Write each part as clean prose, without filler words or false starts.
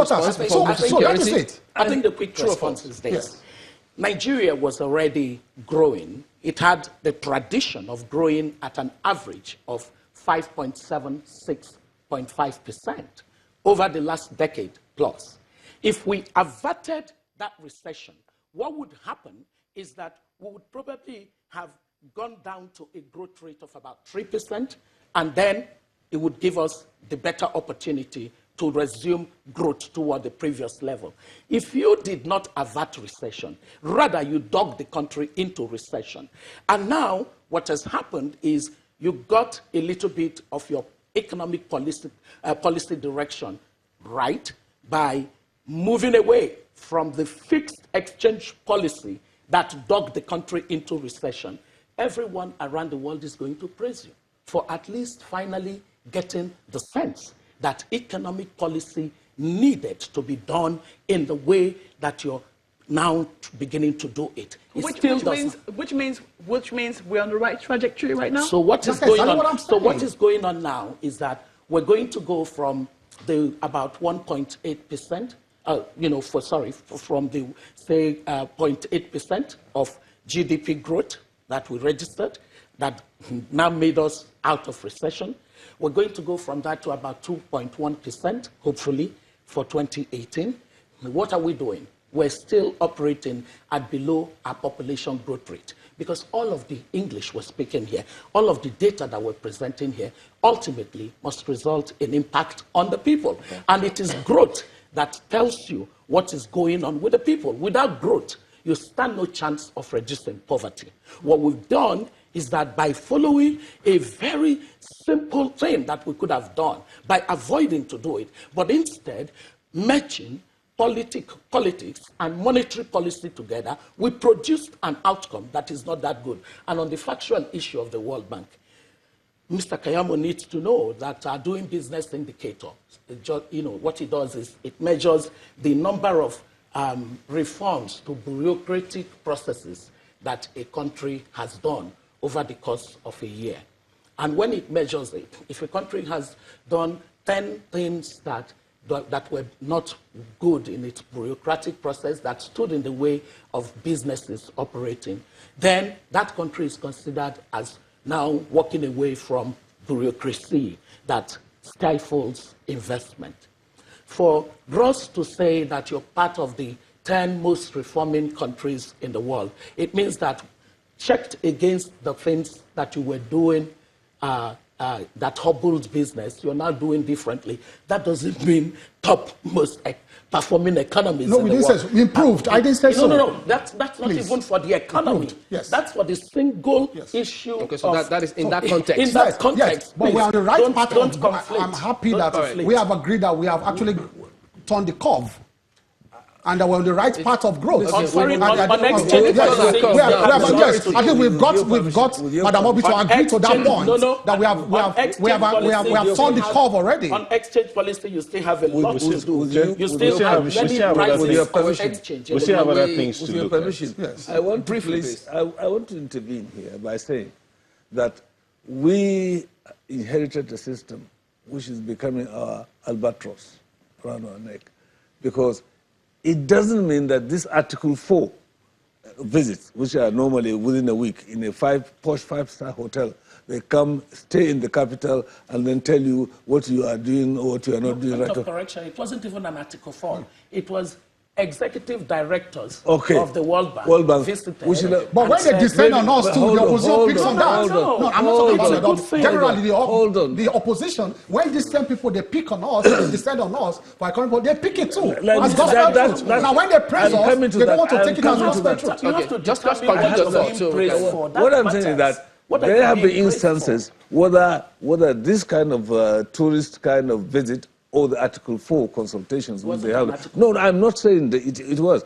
headquarters. So that is it. I think the quick response is this. Yes. Nigeria was already growing. It had the tradition of growing at an average of 5.76.5% over the last decade plus. If we averted that recession, what would happen is that we would probably have gone down to a growth rate of about 3%, and then it would give us the better opportunity to resume growth toward the previous level. If you did not avert recession, rather you dug the country into recession. And now what has happened is you got a little bit of your economic policy direction right by moving away from the fixed exchange policy that dug the country into recession. Everyone around the world is going to praise you for at least finally getting the sense that economic policy needed to be done in the way that you're now beginning to do it. Which means we're on the right trajectory right now? So what is going on? So what is going on now is that we're going to go from the about 1.8%, from the say 0.8% of GDP growth that we registered, that now made us out of recession. We're going to go from that to about 2.1%, hopefully, for 2018. What are we doing? We're still operating at below our population growth rate, because all of the English we're speaking here, all of the data that we're presenting here, ultimately must result in impact on the people. Okay. And it is growth that tells you what is going on with the people. Without growth, you stand no chance of reducing poverty. What we've done is that by following a very simple thing that we could have done, by avoiding to do it, but instead matching politics and monetary policy together, we produced an outcome that is not that good. And on the factual issue of the World Bank, Mr. Keyamo needs to know that our doing business indicator, what it does is it measures the number of reforms to bureaucratic processes that a country has done over the course of a year. And when it measures it, if a country has done 10 things that were not good in its bureaucratic process, that stood in the way of businesses operating, then that country is considered as now walking away from bureaucracy that stifles investment. For us to say that you're part of the 10 most reforming countries in the world, it means that checked against the things that you were doing that hobbled business, you're now doing differently. That doesn't mean top most performing economies in the world. No, we improved. I didn't say so. No. That's not even for the economy. Yes. That's for the single issue. Okay, so that is in that context. In that context. Yes. But we're on the right path. I'm happy that we have agreed that we have actually turned the curve. And we're on the right path of growth. On exchange policy. Yes, I think we've got Madam Obi to agree to that point. That we have turned the curve already. On exchange policy, you still have a lot to do. You still have many prices of exchange. We still have other things to do. Yes. I want to intervene here by saying that we inherited a system which is becoming our albatross around our neck, because it doesn't mean that this Article 4 visits, which are normally within a week in a posh five-star hotel, they come, stay in the capital, and then tell you what you are doing or what you are not doing right. Correction, it wasn't even an Article 4. It was executive directors of the World Bank visited. But when they descend on us too, the opposition picks on that. No, I'm not talking about that. Generally, the opposition, when these same people, they pick on us, they descend on us, they pick it too. Now, when they praise us, they don't want to take it as gospel truth. You have to just conclude. What I'm saying is that there have been instances, whether this kind of tourist kind of visit or the Article 4 consultations which they have. No, I'm not saying that it was.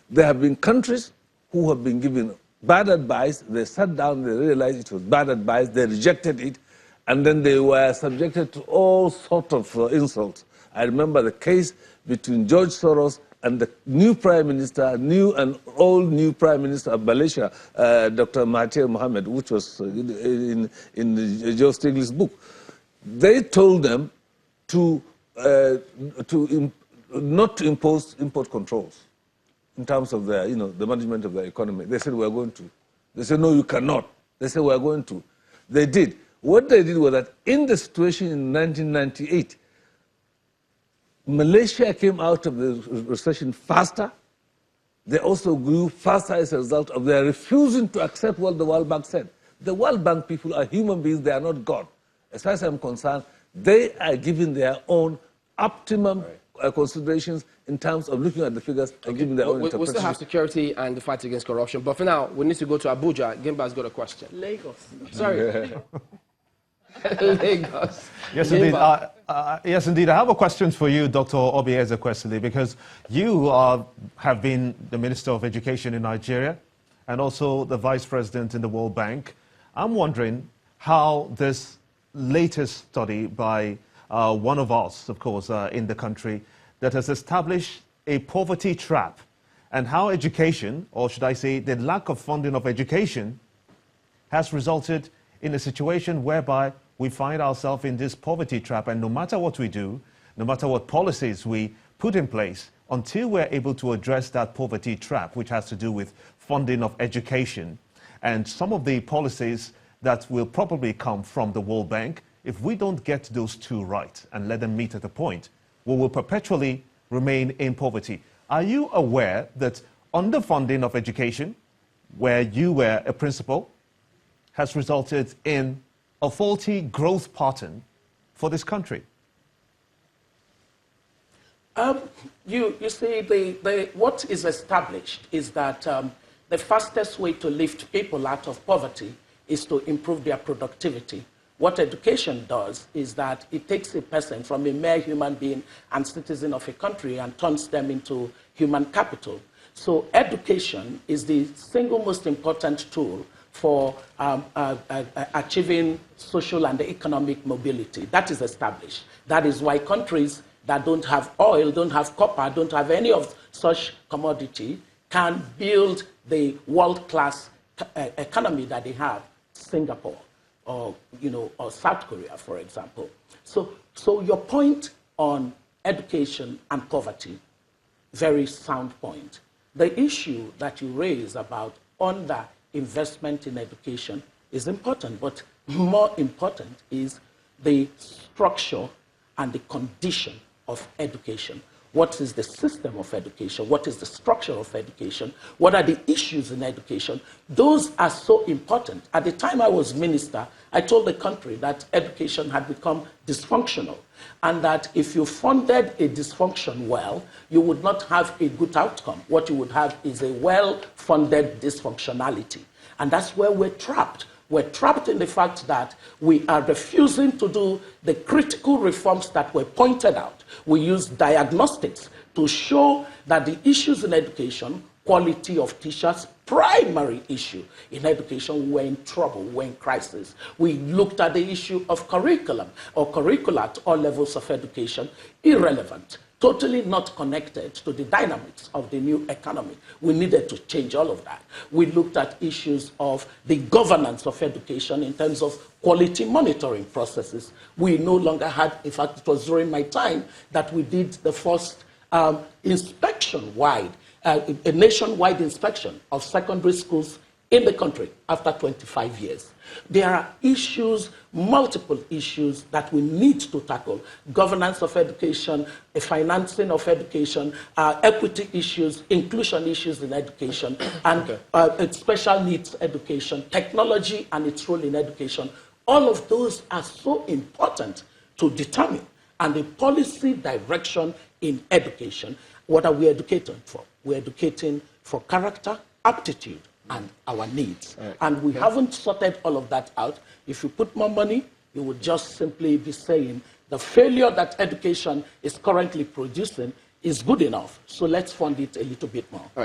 There have been countries who have been given bad advice. They sat down, they realized it was bad advice, they rejected it, and then they were subjected to all sorts of insults. I remember the case between George Soros and the new Prime Minister, new Prime Minister of Malaysia, Dr. Mahathir Mohammed, which was in Joe Stiglitz' book. They told them to not to impose import controls in terms of their, the management of their economy. They said, we're going to. They said, no, you cannot. They said, we're going to. They did. What they did was that in the situation in 1998, Malaysia came out of the recession faster. They also grew faster as a result of their refusing to accept what the World Bank said. The World Bank people are human beings, they are not God. As far as I'm concerned, they are giving their own optimum considerations in terms of looking at the figures and giving their own interpretation. We'll still have security and the fight against corruption, but for now, we need to go to Abuja. Gimba's got a question. Lagos. Sorry. Lagos. Yes, indeed. Yes, indeed. I have a question for you, Dr. Obi Ezekwesili, because you have been the Minister of Education in Nigeria and also the Vice President in the World Bank. I'm wondering how this latest study by one of us, of course, in the country, that has established a poverty trap, and how education, or should I say the lack of funding of education, has resulted in a situation whereby we find ourselves in this poverty trap, and no matter what we do, no matter what policies we put in place, until we're able to address that poverty trap, which has to do with funding of education, and some of the policies that will probably come from the World Bank, if we don't get those two right and let them meet at a point, we will perpetually remain in poverty. Are you aware that underfunding of education, where you were a principal, has resulted in a faulty growth pattern for this country? You see, what is established is that the fastest way to lift people out of poverty is to improve their productivity. What education does is that it takes a person from a mere human being and citizen of a country and turns them into human capital. So education is the single most important tool for achieving social and economic mobility. That is established. That is why countries that don't have oil, don't have copper, don't have any of such commodity can build the world-class economy that they have, Singapore, or South Korea, for example. So your point on education and poverty, very sound point. The issue that you raise about investment in education is important, but more important is the structure and the condition of education. What is the system of education? What is the structure of education? What are the issues in education? Those are so important. At the time I was minister, I told the country that education had become dysfunctional, and that if you funded a dysfunction well, you would not have a good outcome. What you would have is a well-funded dysfunctionality. And that's where we're trapped. We're trapped in the fact that we are refusing to do the critical reforms that were pointed out. We use diagnostics to show that the issues in education, quality of teachers, primary issue in education, we're in trouble, we're in crisis. We looked at the issue of curriculum or curricula at all levels of education, irrelevant, totally not connected to the dynamics of the new economy. We needed to change all of that. We looked at issues of the governance of education in terms of quality monitoring processes. We no longer had, in fact, it was during my time that we did the first inspection-wide, a nationwide inspection of secondary schools in the country after 25 years. There are issues, multiple issues that we need to tackle. Governance of education, financing of education, equity issues, inclusion issues in education, and special needs education, technology and its role in education. All of those are so important to determine. And the policy direction in education, what are we educating for? We're educating for character, aptitude, and our needs. Right. And we haven't sorted all of that out. If you put more money, you would just simply be saying the failure that education is currently producing is good enough, so let's fund it a little bit more. All right.